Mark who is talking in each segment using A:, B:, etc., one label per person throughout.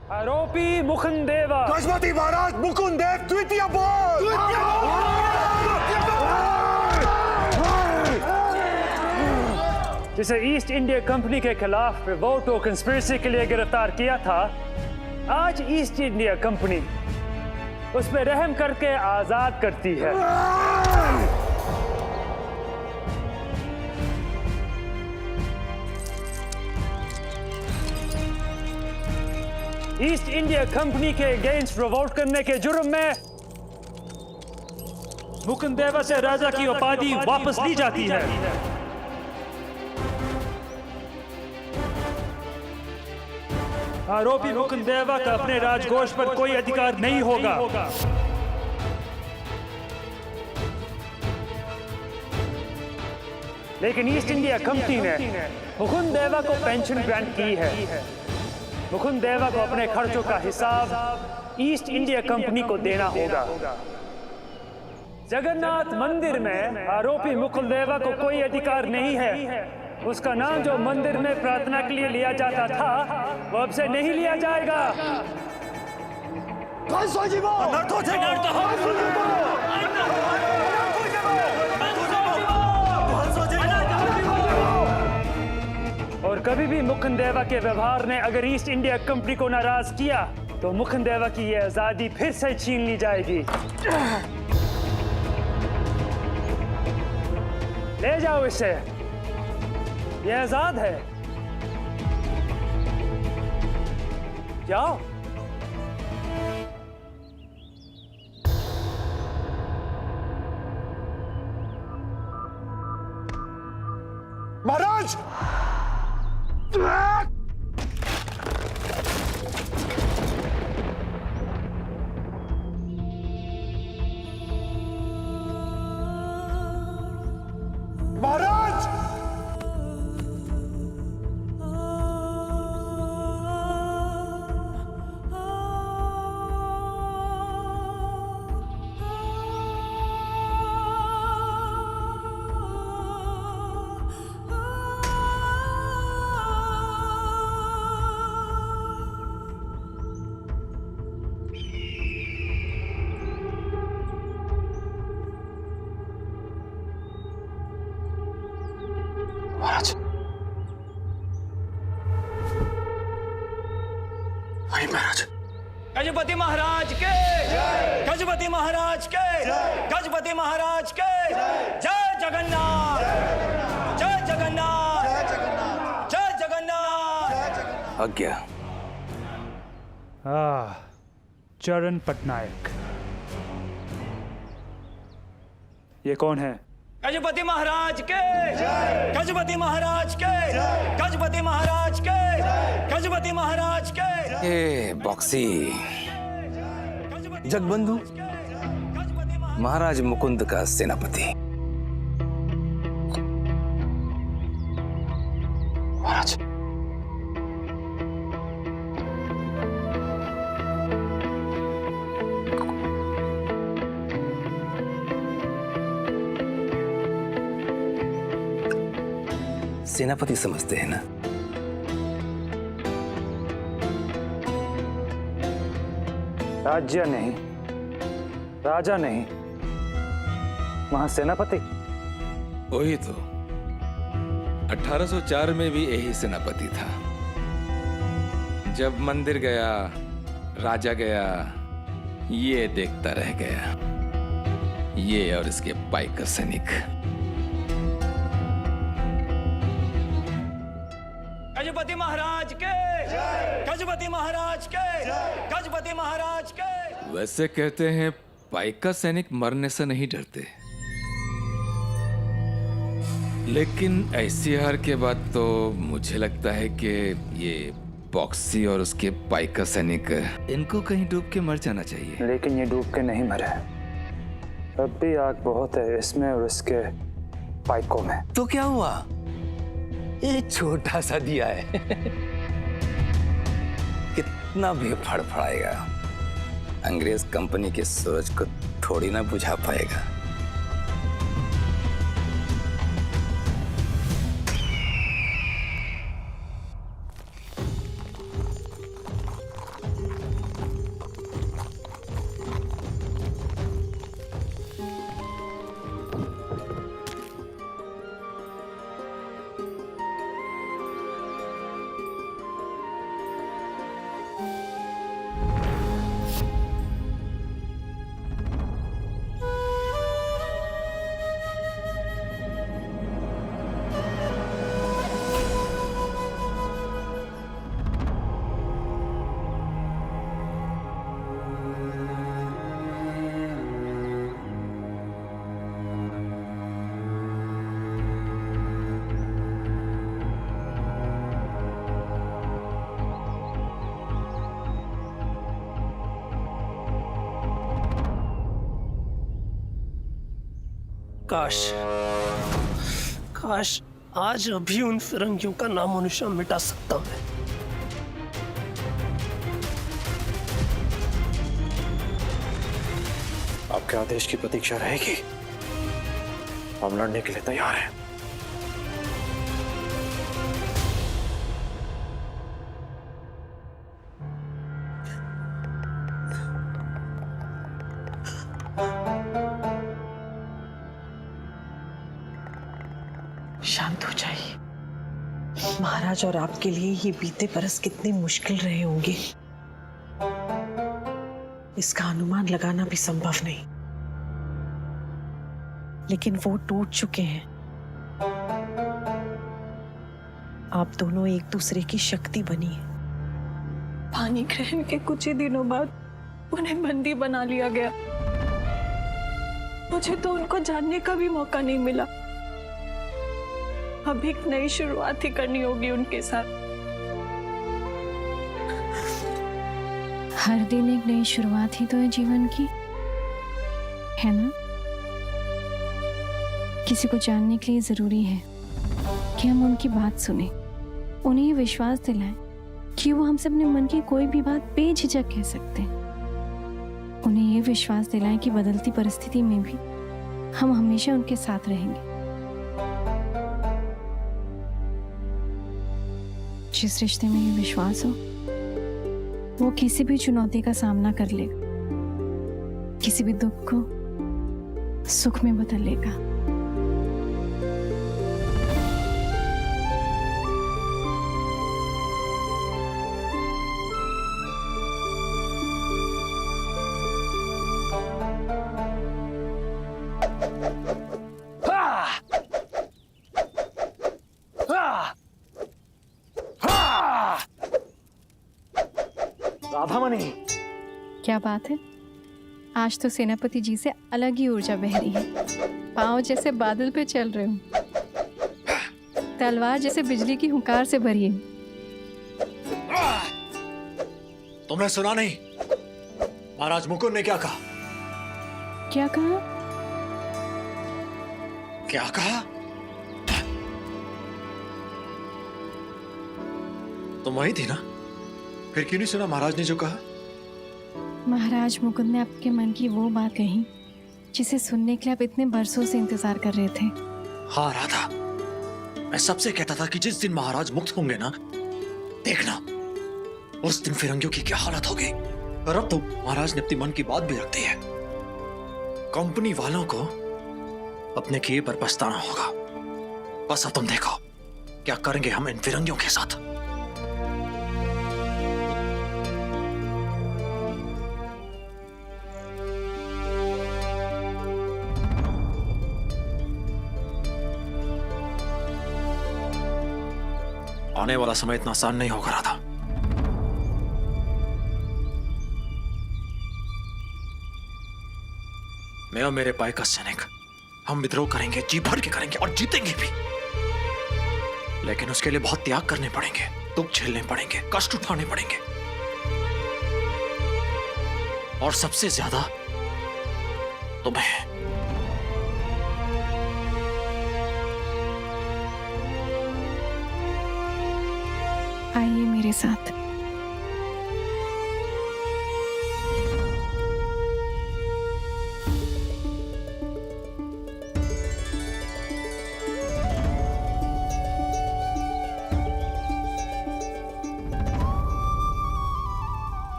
A: आरोपी मुकुंदेवा।
B: गजपति महाराज मुकुंदेव द्वितीय बोल।
A: जिसे ईस्ट इंडिया कंपनी के खिलाफ रिवोल्ट और कंस्पिरेसी के लिए गिरफ्तार किया था, आज ईस्ट इंडिया कंपनी उस पर रहम करके आजाद करती है। ईस्ट इंडिया कंपनी के अगेंस्ट रिवोल्ट करने के जुर्म में मुकुंदेवा से राजा की उपाधि वापस ली जाती है। आरोपी मुकुंदेवा का अपने राजकोष पर कोई अधिकार नहीं होगा। लेकिन ईस्ट इंडिया कंपनी ने मुकुंदेवा को पेंशन ग्रांट की है। मुकुंदेवा को अपने खर्चों का हिसाब ईस्ट इंडिया कंपनी को देना होगा। जगन्नाथ मंदिर में आरोपी मुकुंदेवा को कोई अधिकार नहीं है। उसका नाम जो मंदिर में प्रार्थना के लिए लिया जाता था, वो अब से नहीं लिया जाएगा। और कभी भी मुकुंदेवा के व्यवहार ने अगर ईस्ट इंडिया कंपनी को नाराज किया, तो मुकुंदेवा की यह आजादी फिर से छीन ली जाएगी। ले जाओ इसे, यह आजाद है। जाओ।
B: महाराज महाराज महाराज वही महाराज।
C: गजपति महाराज के गजपति महाराज के गजपति महाराज के जय जगन्नाथ, जय जगन्नाथ, जय जगन्नाथ।
D: आज्ञा।
A: चरण पटनायक। ये कौन है?
C: गजपति महाराज के गजपति महाराज के गजपति महाराज के गजपति महाराज के।
D: ए बॉक्सी, जगबंधु महाराज मुकुंद का सेनापति।
B: महाराज
D: सेनापति समझते हैं ना?
A: राज्य नहीं, राजा नहीं, वहां सेनापति।
E: वही तो 1804 में भी यही सेनापति था। जब मंदिर गया, राजा गया, ये देखता रह गया, ये और इसके पाइक सैनिक।
C: गजपति महाराज के गजपति महाराज के गजपति महाराज के।
E: वैसे कहते हैं पाइका सैनिक मरने से नहीं डरते, लेकिन ऐसी हार के बाद तो मुझे लगता है कि ये बॉक्सी और उसके पाइका सैनिक, इनको कहीं डूब के मर जाना चाहिए।
A: लेकिन ये डूब के नहीं मरे। अब भी आग बहुत है इसमें और इसके पाइकों में।
D: तो क्या हुआ? ये छोटा सा दिया है, कितना भी फड़फड़ाएगा, अंग्रेज कंपनी के सूरज को थोड़ी ना बुझा पाएगा।
F: काश आज अभी उन फिरंगियों का नामो निशान मिटा सकता मैं।
B: आपके आदेश की प्रतीक्षा रहेगी। हम लड़ने के लिए तैयार हैं।
G: शांत हो जाइए। महाराज और आपके लिए ये बीते बरस कितने मुश्किल रहे होंगे, इसका अनुमान लगाना भी संभव नहीं, लेकिन वो टूट चुके हैं। आप दोनों एक दूसरे की शक्ति बनी है।
H: पानी ग्रहण के कुछ ही दिनों बाद उन्हें बंदी बना लिया गया। मुझे तो उनको जानने का भी मौका नहीं मिला। अब एक नई शुरुआत ही करनी होगी उनके साथ।
I: हर दिन एक नई शुरुआत ही तो है जीवन की, है ना? किसी को जानने के लिए जरूरी है कि हम उनकी बात सुने, उन्हें ये विश्वास दिलाएं कि वो हमसे अपने मन की कोई भी बात बेझिझक कह सकते हैं। उन्हें ये विश्वास दिलाएं कि बदलती परिस्थिति में भी हम हमेशा उनके साथ रहेंगे। जिस रिश्ते में ये विश्वास हो, वो किसी भी चुनौती का सामना कर लेगा, किसी भी दुख को सुख में बदल लेगा।
B: राधामणि,
I: क्या बात है? आज तो सेनापति जी से अलग ही ऊर्जा बह रही है। पांव जैसे बादल पे चल रहे हो, तलवार जैसे बिजली की हुंकार से भरी है।
B: तुमने सुना नहीं? महाराज मुकुंद ने क्या कहा?
I: क्या कहा?
B: क्या कहा? तुम वही थी ना? फिर क्यों नहीं सुना महाराज ने जो कहा?
I: महाराज मुकुंद ने आपके मन की वो बात कही जिसे सुनने के लिए आप इतने बरसों से इंतजार कर रहे थे।
B: हाँ राधा, मैं सबसे कहता था कि जिस दिन महाराज मुक्त होंगे ना, देखना उस दिन फिरंगियों की क्या हालत होगी। और अब तो महाराज ने अपनी मन की बात भी रख दी है। कंपनी वालों को अपने किए पर पछताना होगा। बस अब तुम देखो क्या करेंगे हम इन फिरंगियों के साथ। आने वाला समय इतना आसान नहीं होगा राधा। मैं और मेरे पाई का सैनिक, हम विद्रोह करेंगे, जी भर के करेंगे और जीतेंगे भी। लेकिन उसके लिए बहुत त्याग करने पड़ेंगे, दुख झेलने पड़ेंगे, कष्ट उठाने पड़ेंगे। और सबसे ज्यादा तुम्हें।
I: आइए मेरे साथ।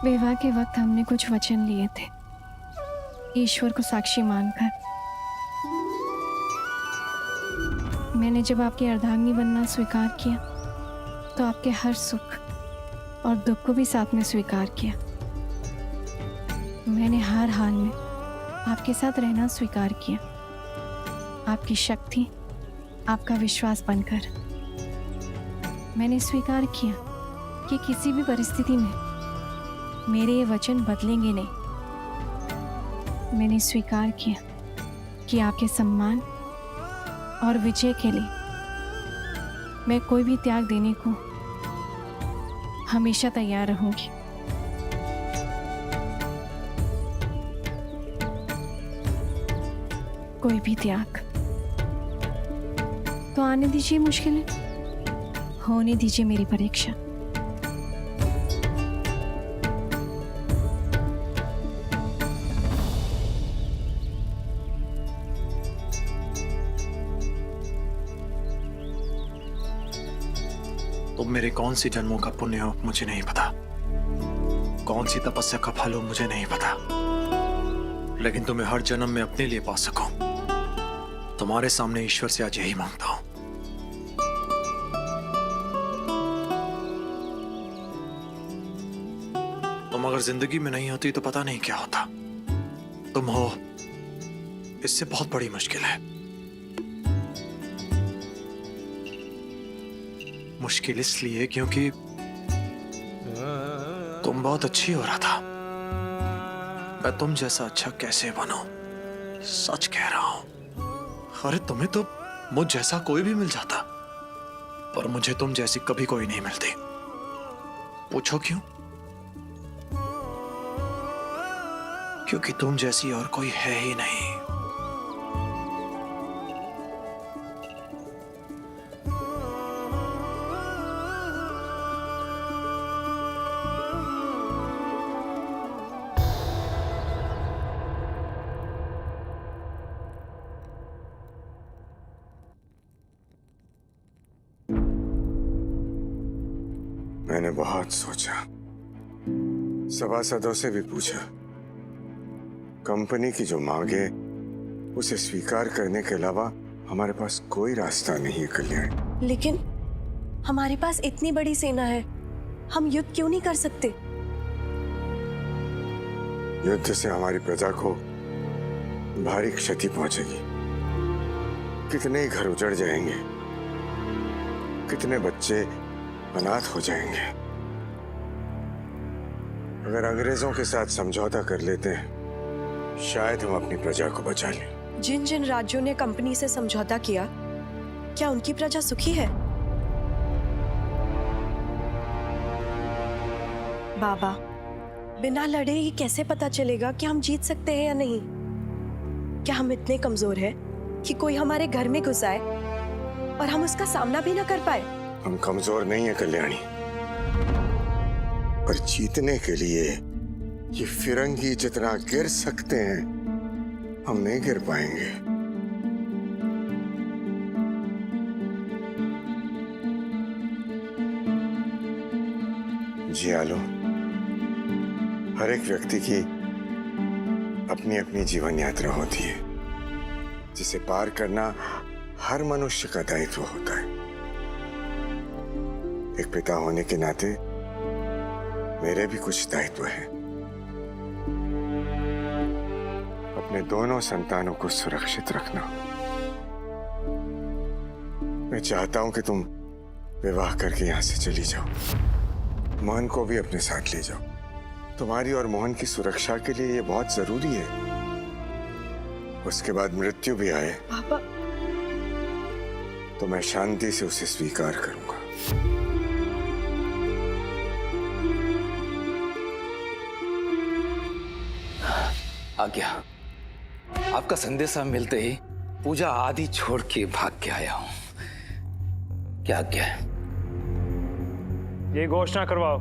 I: विवाह के वक्त हमने कुछ वचन लिए थे, ईश्वर को साक्षी मानकर। मैंने जब आपकी अर्धांगिनी बनना स्वीकार किया तो आपके हर सुख और दुख को भी साथ में स्वीकार किया। मैंने हर हाल में आपके साथ रहना स्वीकार किया, आपकी शक्ति, आपका विश्वास बनकर। मैंने स्वीकार किया कि किसी भी परिस्थिति में मेरे ये वचन बदलेंगे नहीं। मैंने स्वीकार किया कि आपके सम्मान और विजय के लिए मैं कोई भी त्याग देने को हमेशा तैयार रहूंगी। कोई भी त्याग। तो आने दीजिए मुश्किलें, होने दीजिए मेरी परीक्षा।
B: तुम मेरे कौन सी जन्मों का पुण्य हो मुझे नहीं पता, कौन सी तपस्या का फल हो मुझे नहीं पता, लेकिन तुम्हें हर जन्म में अपने लिए पा सकूं, तुम्हारे सामने ईश्वर से आज यही मांगता हूं। तुम अगर जिंदगी में नहीं होती तो पता नहीं क्या होता। तुम हो, इससे बहुत बड़ी मुश्किल है। मुश्किल इसलिए क्योंकि तुम बहुत अच्छी हो रहा था। मैं तुम जैसा अच्छा कैसे बनूं? सच कह रहा हूं। अरे तुम्हें तो मुझ जैसा कोई भी मिल जाता, पर मुझे तुम जैसी कभी कोई नहीं मिलती। पूछो क्यों? क्योंकि तुम जैसी और कोई है ही नहीं।
J: मैंने बहुत सोचा, सभासदों से भी पूछा। कंपनी की जो मांगे उसे स्वीकार करने के अलावा हमारे पास कोई रास्ता नहीं है कल्याण।
H: लेकिन हमारे पास इतनी बड़ी सेना है, हम युद्ध क्यों नहीं कर सकते?
J: युद्ध से हमारी प्रजा को भारी क्षति पहुंचेगी। कितने घर उजड़ जाएंगे, कितने बच्चे अनाथ हो जाएंगे। अगर अंग्रेजों के साथ समझौता कर लेते हैं, शायद हम अपनी प्रजा को बचा लें।
H: जिन जिन राज्यों ने कंपनी से समझौता किया, क्या उनकी प्रजा सुखी है? बाबा, बिना लड़े ही कैसे पता चलेगा कि हम जीत सकते हैं या नहीं? क्या हम इतने कमजोर हैं कि कोई हमारे घर में घुस आए और हम उसका सामना भी ना कर पाए?
J: हम कमजोर नहीं है कल्याणी, पर जीतने के लिए ये फिरंगी जितना गिर सकते हैं, हम नहीं गिर पाएंगे। जी आलो, हर एक व्यक्ति की अपनी अपनी जीवन यात्रा होती है, जिसे पार करना हर मनुष्य का दायित्व होता है। एक पिता होने के नाते मेरे भी कुछ दायित्व है। अपने दोनों संतानों को सुरक्षित रखना। मैं चाहता हूं कि तुम विवाह करके यहां से चली जाओ। मोहन को भी अपने साथ ले जाओ। तुम्हारी और मोहन की सुरक्षा के लिए यह बहुत जरूरी है। उसके बाद मृत्यु भी आए
H: पापा,
J: तो मैं शांति से उसे स्वीकार करूंगा।
D: आ गया। आपका संदेशा मिलते ही पूजा आदि छोड़ के भाग के आया हूं। क्या आज्ञा है?
A: ये घोषणा करवाओ।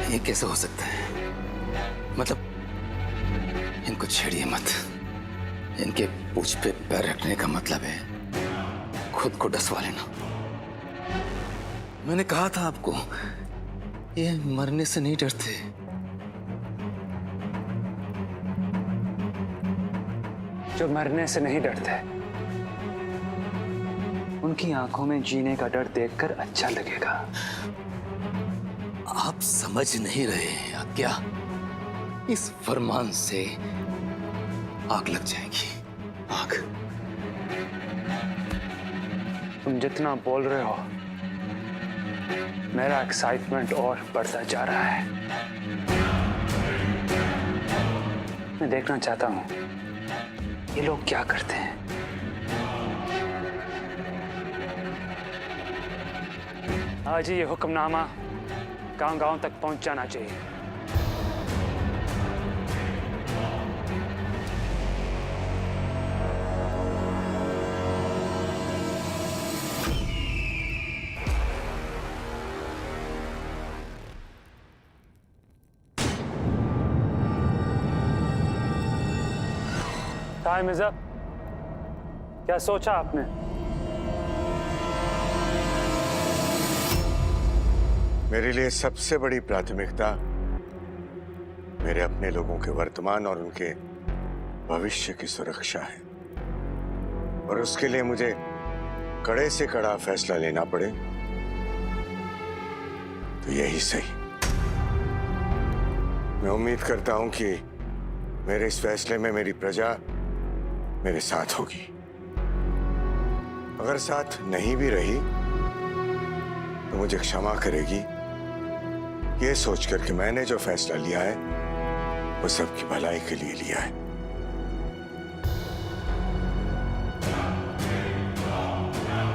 D: ये कैसे हो सकता है? मतलब इनको छेड़िए मत। इनके पूछ पे पैर रखने का मतलब है खुद को डसवा लेना। मैंने कहा था आपको, ये मरने से नहीं डरते।
A: जो मरने से नहीं डरते, उनकी आंखों में जीने का डर देखकर अच्छा लगेगा।
D: आप समझ नहीं रहे हैं क्या? इस फरमान से आग लग जाएगी। आग।
A: तुम जितना बोल रहे हो, मेरा एक्साइटमेंट और बढ़ता जा रहा है। मैं देखना चाहता हूँ ये लोग क्या करते हैं। आज ही ये हुक्मनामा गांव-गांव तक पहुंच जाना चाहिए। Time is up. क्या सोचा आपने?
J: मेरे लिए सबसे बड़ी प्राथमिकता मेरे अपने लोगों के वर्तमान और उनके भविष्य की सुरक्षा है, और उसके लिए मुझे कड़े से कड़ा फैसला लेना पड़े तो यही सही। मैं उम्मीद करता हूं कि मेरे इस फैसले में मेरी प्रजा मेरे साथ होगी। अगर साथ नहीं भी रही तो मुझे क्षमा करेगी, ये सोचकर कि मैंने जो फैसला लिया है वो सबकी भलाई के लिए लिया है।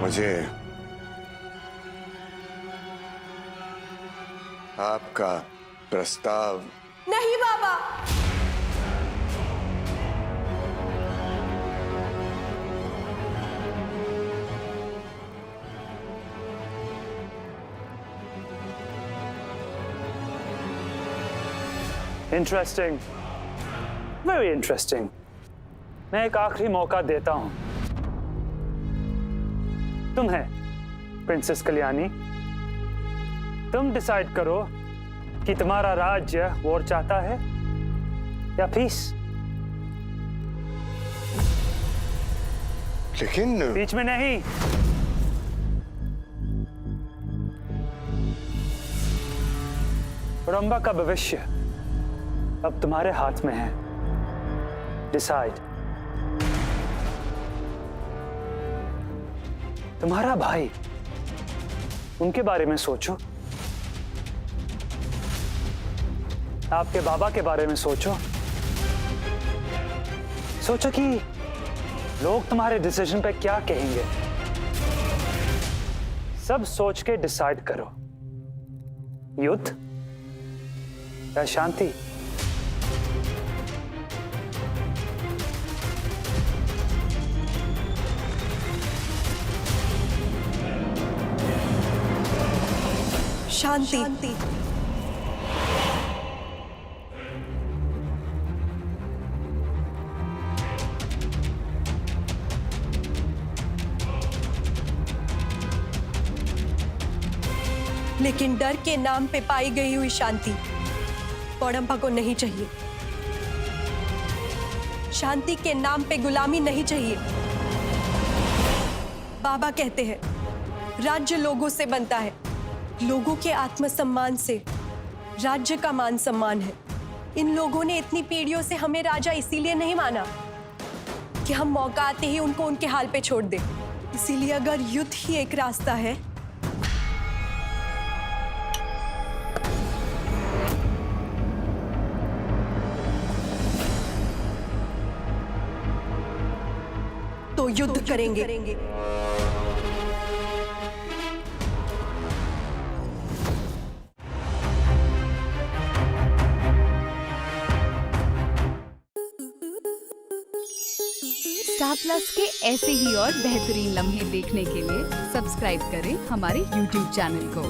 J: मुझे आपका प्रस्ताव
H: नहीं बाबा,
A: इंटरेस्टिंग, वेरी इंटरेस्टिंग। मैं एक आखिरी मौका देता हूं तुम्हें, प्रिंसेस कल्याणी। तुम डिसाइड करो कि तुम्हारा राज्य वॉर चाहता है या पीस।
J: लेकिन
A: बीच में नहीं। रंभा का भविष्य अब तुम्हारे हाथ में है। डिसाइड। तुम्हारा भाई, उनके बारे में सोचो। आपके बाबा के बारे में सोचो। सोचो कि लोग तुम्हारे डिसीजन पे क्या कहेंगे। सब सोच के डिसाइड करो, युद्ध या शांति।
H: शांति। लेकिन डर के नाम पे पाई गई हुई शांति कोडम्बा को नहीं चाहिए। शांति के नाम पे गुलामी नहीं चाहिए। बाबा कहते हैं राज्य लोगों से बनता है, लोगों के आत्मसम्मान से राज्य का मान सम्मान है। इन लोगों ने इतनी पीढ़ियों से हमें राजा इसीलिए नहीं माना कि हम मौका आते ही उनको उनके हाल पे छोड़ दें। इसीलिए अगर युद्ध ही एक रास्ता है तो युद्ध करेंगे।
K: स्टार प्लस के ऐसे ही और बेहतरीन लम्हे देखने के लिए सब्सक्राइब करें हमारे YouTube चैनल को।